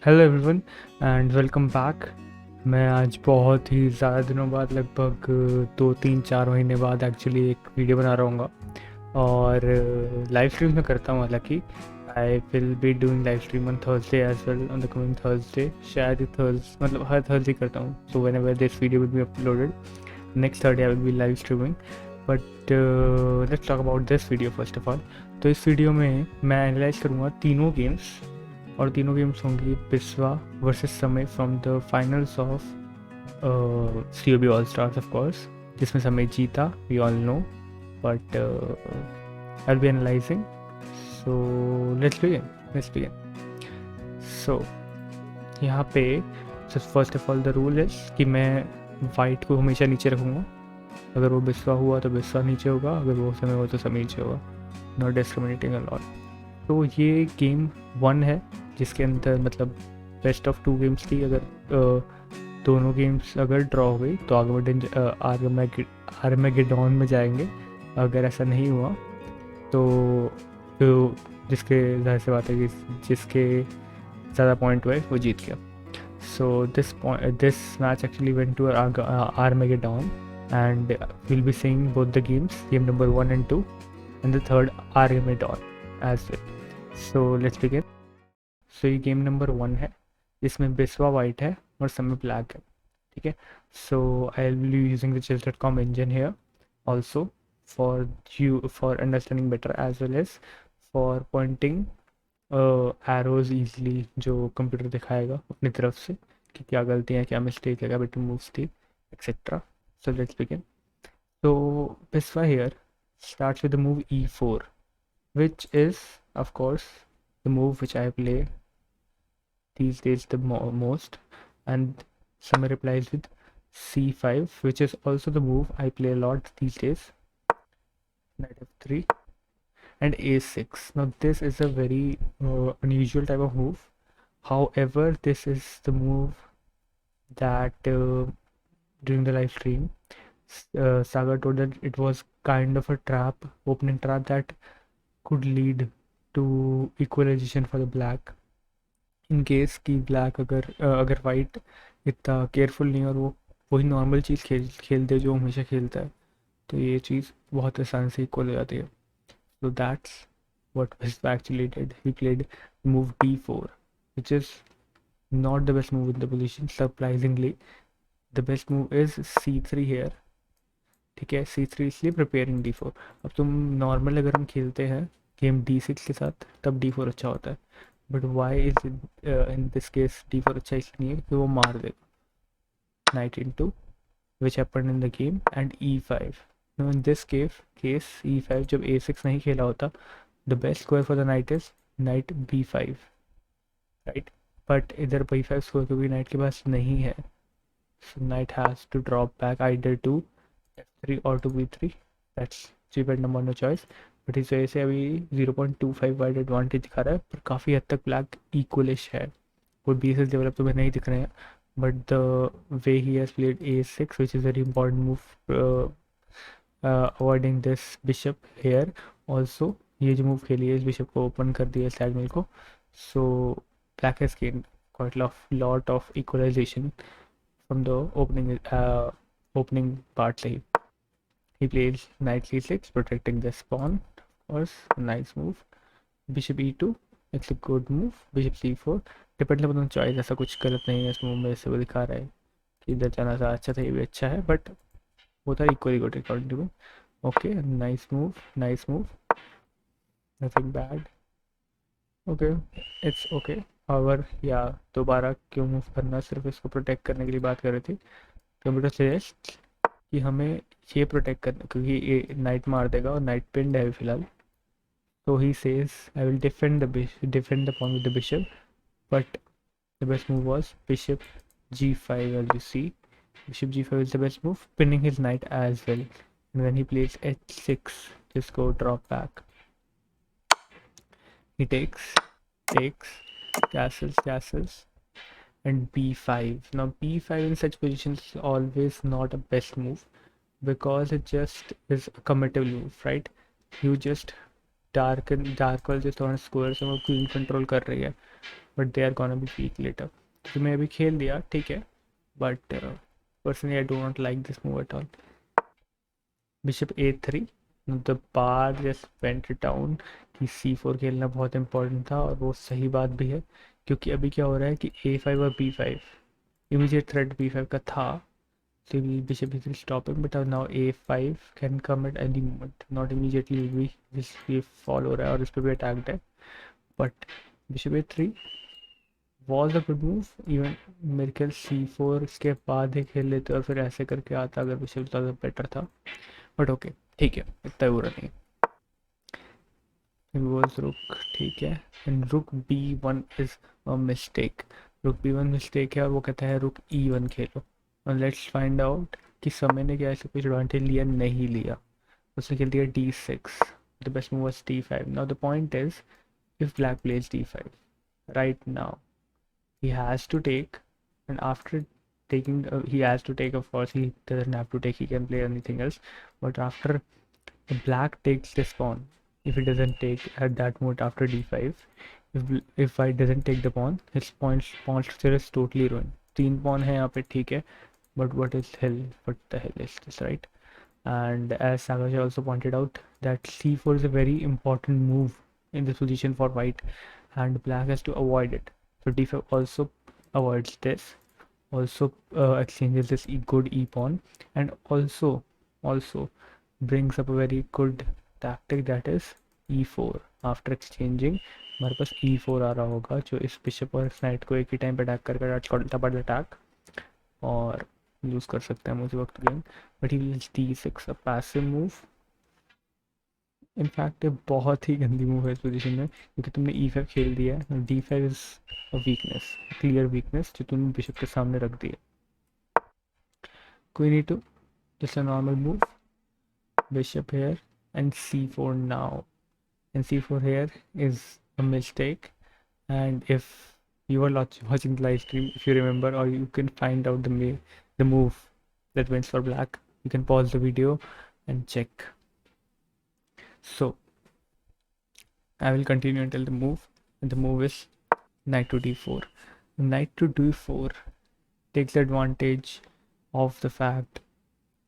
Hello everyone and welcome back. मैं आज बहुत ही ज़्यादा दिनों बाद लगभग 2 3 4 महीने बाद एक्चुअली एक वीडियो बना रहा हूँ और लाइव स्ट्रीम में करता हूँ। हालांकि I will be doing live stream on Thursday as well on the coming Thursday. शायद मतलब हर थर्सडे करता हूँ। So whenever this video will be uploaded next Thursday I will be live streaming. But let's talk about this video first of all. तो इस video में मैं analyse करूँगा तीनों गेम्स, और तीनों गेम्स होंगी Biswa versus Samay from the finals of COB all stars of course, जिसमें समय जीता, we all know. But I be analyzing. So let's begin. So यहाँ पे first of all the rule is कि मैं वाइट को हमेशा नीचे रखूँगा। अगर वो बिस्वा हुआ तो बिस्वा नीचे होगा, अगर वो समय हुआ तो समय नीचे होगा, नॉट डिस्क्रिमिनेटिंग अलॉट। तो ये गेम 1 है जिसके अंदर मतलब बेस्ट ऑफ 2 गेम्स थी। अगर दोनों गेम्स अगर ड्रॉ हो गई तो आर्मेगेडॉन में जाएंगे। अगर ऐसा नहीं हुआ तो जिसके जाहिर सी बात है कि जिसके ज़्यादा पॉइंट हुए वो जीत गया। So this match actually went to Armageddon and we'll be seeing both the games, game number 1 and 2, and the third Armageddon as well. So let's begin. So ये गेम नंबर 1 है जिसमें बिस्वा वाइट है और समय ब्लैक है, ठीक है। So I will be using the chess.com engine here also for understanding better as well as for pointing arrows easily, जो कंप्यूटर दिखाएगा अपनी तरफ से कि क्या गलतियाँ, क्या मिस्टेक है, क्या बेटर मूव्स थी, etcetera. So let's begin. So Biswa here starts with the move e4, which is of course the move which I play these days the most, and Samir replies with c5, which is also the move I play a lot these days. Knight f3 and a6. Now this is a very unusual type of move. However, this is the move that during the live stream Saga told that it was kind of a trap, opening trap that could lead to equalization for the black. In case कि black अगर white इतना careful नहीं और वो वही normal चीज़ खेलते जो हमेशा खेलता है, तो ये चीज़ बहुत आसान से इक्वल हो जाती है। So that's what Visva actually did. He played move d4, which is not the best move in the position. Surprisingly, the best move is c3 here, ठीक है। c3 इसलिए प्रिपेयरिंग d4। अब तुम नॉर्मल अगर हम खेलते हैं गेम d6 के साथ तब d4 अच्छा होता है, but why is in this case d4 अच्छा इसलिए है कि वो मार देगा night into, which happened in the game, and e5। No in this case e5 जब a6 नहीं खेला होता, the best square for the night is night b5, right. But इधर b5 स्क्वायर क्योंकि नाइट के पास नहीं है, so knight has to drop back either to f3 or to b3, that's depend upon the choice। But इस वजह से अभी 0.25 wide advantage दिखा रहा है, पर काफ़ी हद तक ब्लैक इक्वलिश है। कोई बीसेस डेवलप तुम्हें नहीं दिख रहे हैं, but the way he has played a6 which is very important move, avoiding this bishop here also. ये जो मूव खेली है इस बिशप को ओपन कर दिया साइड मिल को, so black has gained quite lot of equalisation from the opening part से ही। He plays knight c6 protecting the pawn, of course, nice move। bishop e2, it's a good move। bishop c4 depend upon choice, ऐसा कुछ गलत नहीं है इस move में, जैसे वो दिखा रहा है कि इधर जाना था अच्छा था, ये भी अच्छा है, बट वो था equally good according to me. Okay, nice move, nothing bad, okay, it's okay. और या दोबारा क्यों मूव करना, सिर्फ इसको प्रोटेक्ट करने के लिए बात कर रही थी। कंप्यूटर सजेस्ट कि हमें ये प्रोटेक्ट करना क्योंकि ये नाइट मार देगा और नाइट पिंड है फिलहाल। तो he says I will defend the pawn with the bishop, but the best move was bishop g5 as you see। bishop g5 is the best move, pinning his knight as well, and when he plays h6 just go drop back, he takes castles and b5. Now b5 in such positions is always not a best move because it just is a committal move, right? You just dark वाले जो थोड़ा square से वो queen control कर रही है, but they are gonna be weak later. तो मैं अभी खेल दिया, ठीक है, but personally I do not like this move at all. Bishop A3, the bar just went down कि C4 खेलना बहुत इंपॉर्टेंट था, और वो सही बात भी है, क्योंकि अभी क्या हो रहा है कि A5 और B5 इमीडिएट थ्रेट B5 का था, so bishop is stopping, but now A5 can come at any moment, not immediately will be this ये fall हो रहा है और इस पर भी अटैक्ड है, but bishop A3 was a good move, even मेरे ख्याल C4 इसके बाद ही खेल लेते और फिर ऐसे करके आता अगर बिशप ज़्यादा बेटर था, बट ओके ठीक है, इतना बुरा नहीं। was रुक, ठीक है, एंड रुक B1 इज अ मिस्टेक, रुक B1 मिस्टेक है, और वो कहता है रुक E1 खेलो, और लेट्स फाइंड आउट कि समय ने क्या ऐसे कुछ एडवांटेज लिया नहीं लिया। उसने खेल दिया D6, the best move was D5। Now the point is if black plays D5 right now, he has to take, and after taking he has to take, of course he doesn't have to take, he can play anything else, but after black takes this pawn, if he doesn't take at that moment after D5, if white doesn't take the pawn, his pawn structure is totally ruined। तीन pawn है यहाँ पे, ठीक है, but what the hell is this, right? And as Sagarshah also pointed out, that C4 is a very important move in this position for white, and black has to avoid it. So D5 also avoids this, also exchanges this good e pawn, and also brings up a very good tactic, that is E4। after exchanging हमारे पास E4 आ रहा होगा, जो इस bishop और इस night को एक ही time पे अटैक करके अटैक और यूज़ कर सकते हैं हम उसी वक्त game. But he will D6, a passive move. In fact ये बहुत ही गंदी मूव है इस पोजीशन में, क्योंकि तुमने E5 खेल दिया है। D5 is a weakness, clear weakness, जो तुमने बिशप के सामने रख दी है। Queen E2, just a normal move, bishop here and C4 now, and C4 here is a mistake, and if you are watching the live stream, if you remember, or you can find out the move that wins for black, you can pause the video and check. So I will continue until the move, and the move is knight to D4. Knight to D4 takes advantage of the fact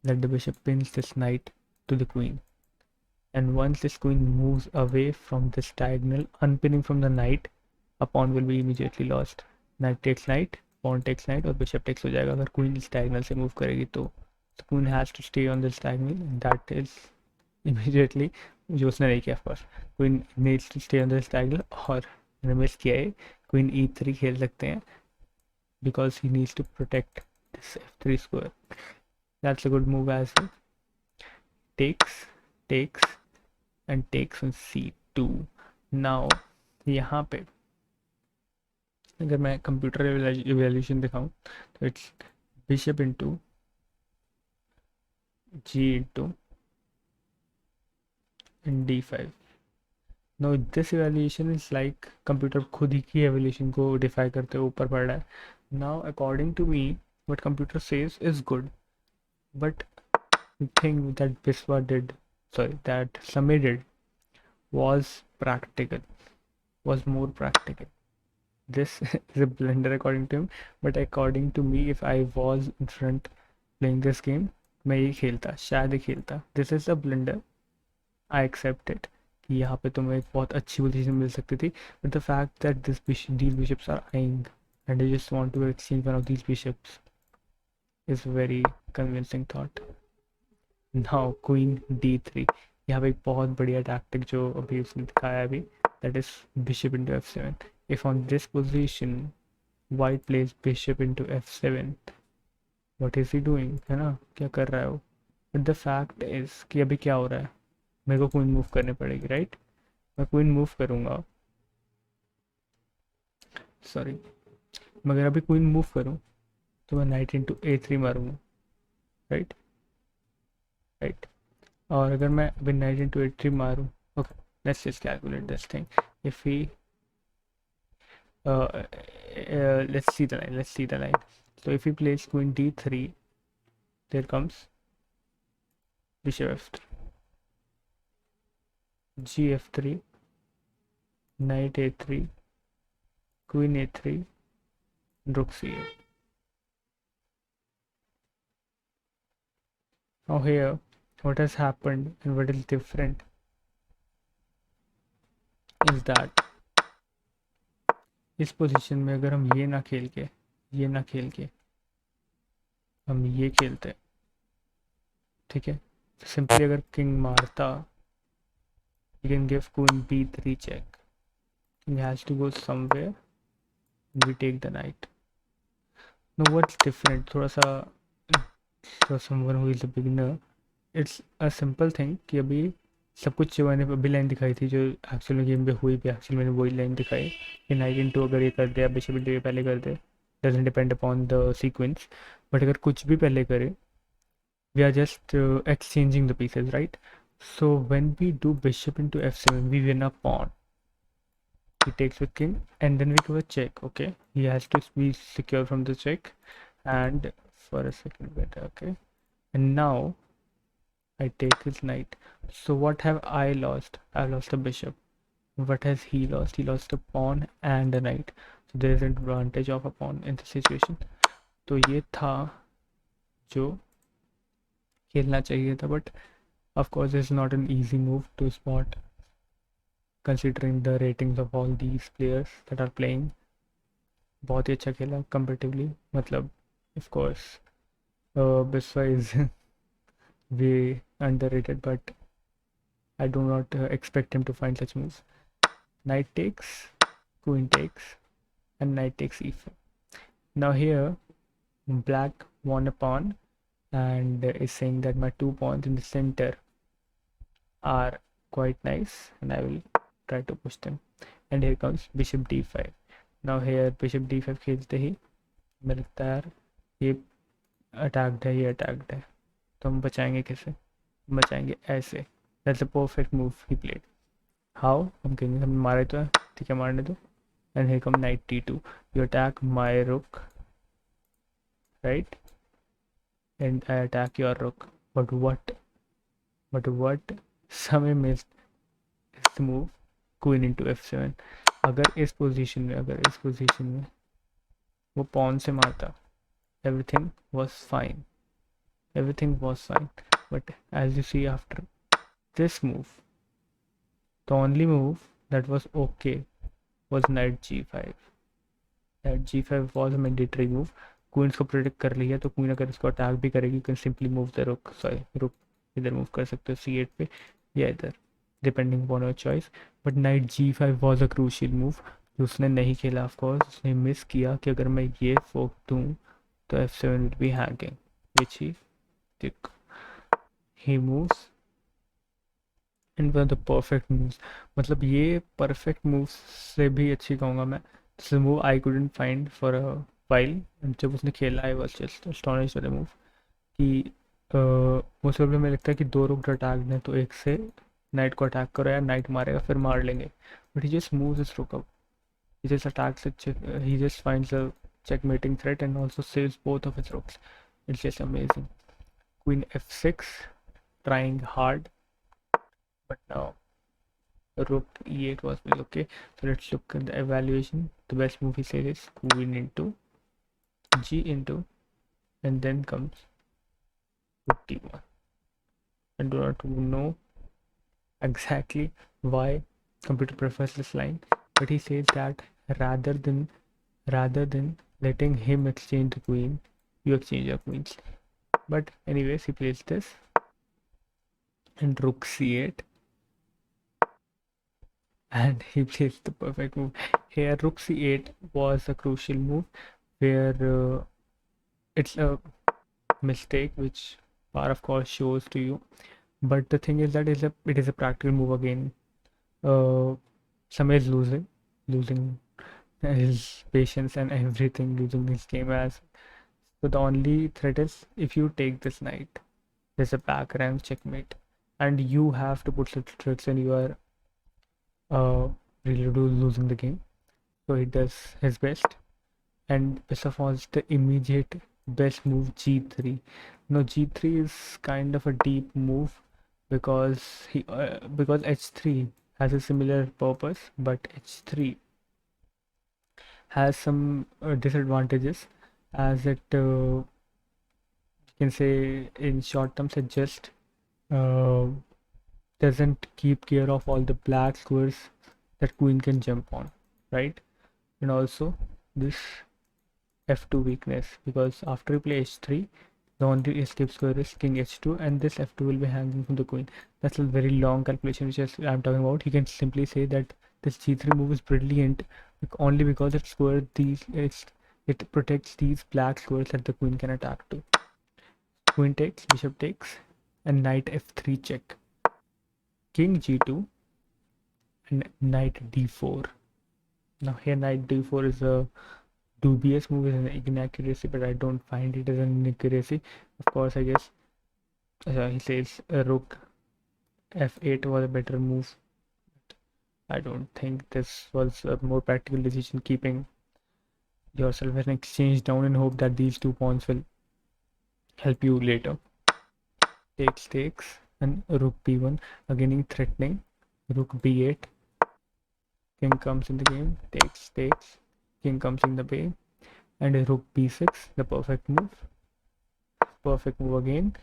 that the bishop pins this knight to the queen, and once this queen moves away from this diagonal, unpinning from the knight, a pawn will be immediately lost. Knight takes knight, pawn takes knight, और bishop takes हो जाएगा अगर queen इस diagonal से move करेगी तो। The queen has to stay on this diagonal, and that is immediately, जो उसने नहीं किया, of course queen needs to stay on this diagonal, और मैंने मिस किया है, queen E3 खेल सकते हैं because he needs to protect this F3 square. That's a good move as well. takes and takes on C2. now यहाँ पे अगर मैं कंप्यूटर इवेल्यूशन दिखाऊं तो it's bishop into G into D5. No this evaluation is like computer खुद ही की evolution को डिफाई करते हुए ऊपर पड़ रहा है। Now according to me what computer says is good, but the thing that Biswa did, sorry, that Samir did was practical, was more practical. This is a blunder according to him, but according to me, if I was in front playing this game, मैं ये खेलता, शायद ही खेलता। This is a blunder, I accept it, कि यहाँ पे तुम्हें एक बहुत अच्छी पोजीशन मिल सकती थी, but the fact that these bishops are eyeing and I just want to exchange one of these bishops is very convincing thought. Now queen D3, यहाँ पे एक बहुत बढ़िया टैक्टिक जो अभी उसने दिखाया अभी, that is bishop into F7. If on this position white plays bishop into F7, what is he doing, है ना, क्या कर रहा है वो। but the fact is कि अभी क्या हो रहा है, मेरे को क्वीन मूव करनी पड़ेगी, राइट। मैं क्वीन मूव करूँगा, सॉरी, मगर अभी क्वीन मूव करूँ तो मैं नाइट इंटू A3 मारूंगा, राइट राइट। और अगर मैं अभी नाइट इंटू A3 मारूँ, okay, let's just calculate this thing. If he let's see the line. So if he plays queen D3, there comes bishop F3, G F3, knight A3, queen a3, rook c8. Now here, what has happened and what is different is that इस position में अगर हम ये ना खेल के हम ये खेलते, ठीक है, तो सिंपली अगर किंग मारता, you can give queen b3 check. King has to go somewhere and we take the knight. Now what's different, थोड़ा सा for someone who is a beginner, it's a simple thing कि अभी सब कुछ जो मैंने अभी लाइन दिखाई थी जो एक्चुअल गेम पे हुई भी, एक्चुअली मैंने वही लाइन दिखाई कि नाइट इन टू अगर ये कर दे, बिशप इंटू ये पहले कर दे, doesn't depend upon the sequence, but अगर कुछ भी पहले करे, we are just exchanging the pieces, right? So when we do bishop into f7, we win a pawn. He takes with king and then we give a check. Okay, he has to be secure from the check, and for a second better. Okay, and now I take his knight. So what have I lost? I lost a bishop. What has he lost? He lost a pawn and a knight. So there is an advantage of a pawn in the situation. तो ये था जो खेलना चाहिए था, but of course it's not an easy move to spot considering the ratings of all these players that are playing. बहुत ही अच्छा खेला comparatively, मतलब of course Biswa is way underrated, but I do not expect him to find such moves. Knight takes, queen takes, and knight takes e4. Now here black won a pawn and is saying that my 2 pawns in the center are quite nice and I will try to push them. And here comes bishop d5. Now here bishop d5 खेलते ही मुझे लगता है यार ये attacked है, ये attacked है, तो हम बचाएंगे कैसे? बचाएंगे ऐसे. That's a perfect move he played. How? हम कहेंगे हम मारे तो है, ठीक है मारने दो. And here come knight d2. You attack my rook, right? And I attack your rook. But what Samay missed is the move queen into f7. अगर इस पोजीशन में वो पॉन से मारता, everything was fine. But as you see after this move, the only move that was okay was knight g5. Knight g5 was a mandatory move. Queen को protect कर लिया तो क्वीन अगर इसको अटैक भी करेगी, कैन सिंपली मूव द रुक. रुक इधर मूव कर सकते हो c8 पे या इधर, depending upon your choice. But night g5 was a crucial move जो उसने नहीं खेला. ऑफ कोर्स उसने मिस किया कि अगर मैं ये फोक दूं तो f7 will be hanging, which he moves and one the perfect moves. मतलब ये परफेक्ट मूव्स से भी अच्छी कहूँगा मैं. This move I couldn't find for a while. जब उसने खेला I was just astonished by the move कि मोस्ट प्रॉब्लम में लगता है कि 2 रुक अटैक है तो एक से नाइट को अटैक करो या नाइट मारेगा फिर मार लेंगे. But he just moves this रुक up, he just attacks it, he just finds a checkmating threat and also saves both of his rooks. It's just amazing. Queen f6, trying hard, but now rook e8 was very okay. So let's look at the evaluation. The best move he said is queen into g into, and then comes rook d1. I do not know exactly why computer prefers this line, but he says that rather than letting him exchange the queen, you exchange your queens. But anyways, he plays this and rook c8, and he plays the perfect move here. Rook c8 was a crucial move where it's a mistake which par of course shows to you, but the thing is that it is a practical move again. Samay is losing his patience and everything, losing his game as. So the only threat is if you take this knight, there's a back rank checkmate, and you have to put little tricks and you are really losing the game. So he does his best, and best of all is the immediate best move g3. Now g3 is kind of a deep move because because h3 has a similar purpose, but h3 has some disadvantages, as it you can say in short terms it just uh, doesn't keep care of all the black squares that queen can jump on, right? And also this f2 weakness, because after you play h3, the only escape square is king h2, and this f2 will be hanging from the queen. That's a very long calculation which I'm talking about. You can simply say that this g3 move is brilliant only because it protects these black squares that the queen can attack to. Queen takes, bishop takes, and knight f3 check. King g2 and knight d4. Now here knight d4 is a dubious move, is an inaccuracy, but I don't find it as an inaccuracy. Of course, I guess he says rook f8 was a better move. I don't think this was a more practical decision, keeping yourself an exchange down in hope that these 2 pawns will help you later. Takes, and rook b1, again threatening. Rook b8, king comes in the game. Takes, king comes in the way, and rook b6, the perfect move. Perfect move again,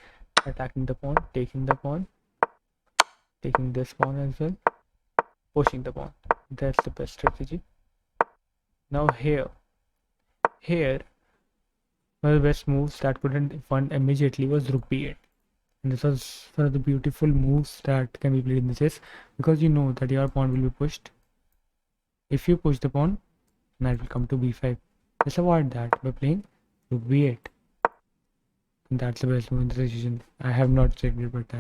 attacking the pawn, taking the pawn, taking this pawn as well, pushing the pawn. That's the best strategy. Now here one of the best moves that couldn't won immediately was rook b8. And this was one of the beautiful moves that can be played in the chess, because you know that your pawn will be pushed. If you push the pawn, knight will come to b5. Just avoid that by playing rook b8. And that's the best move in the decision. I have not checked it, but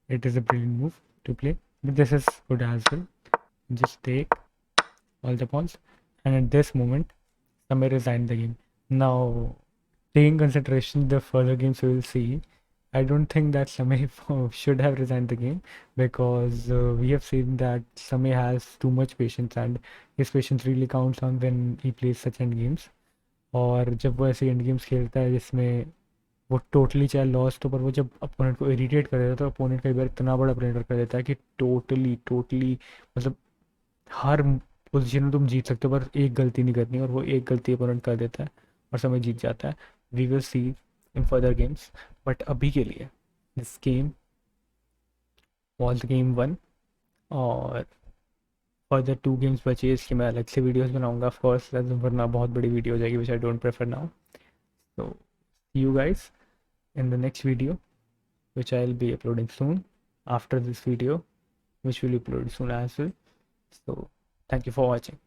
it is a brilliant move to play. But this is good as well. Just take all the pawns, and at this moment, Samay resigned the game. Now, taking consideration the further games we will see, I don't think that Samay should have resigned the game, because we have seen that Samay has too much patience, and his patience really counts on when he plays such end games. और जब वो ऐसे and games खेलता है जिसमें वो totally चाहे loss तो, पर वो जब अपोनेंट को इरिटेट कर देता है तो अपोनेंट कई बार इतना बड़ा ब्लेंडर कर देता है कि टोटली मतलब हर पोजीशन में तुम जीत सकते हो, पर एक गलती नहीं करनी, और वो एक गलती अपोनेंट कर देता है और समय जीत जाता है. We will see in further games, but अभी के लिए दिस गेम वॉज गेम 1, और फर्दर 2 गेम्स बचे इसके मैं अलग से वीडियोस बनाऊंगा ऑफ कोर्स, वरना बहुत बड़ी वीडियो हो जाएगी, which I don't prefer now. So see you guys in the next video, which I'll be uploading soon after this video, which will be uploaded soon as well. So thank you for watching.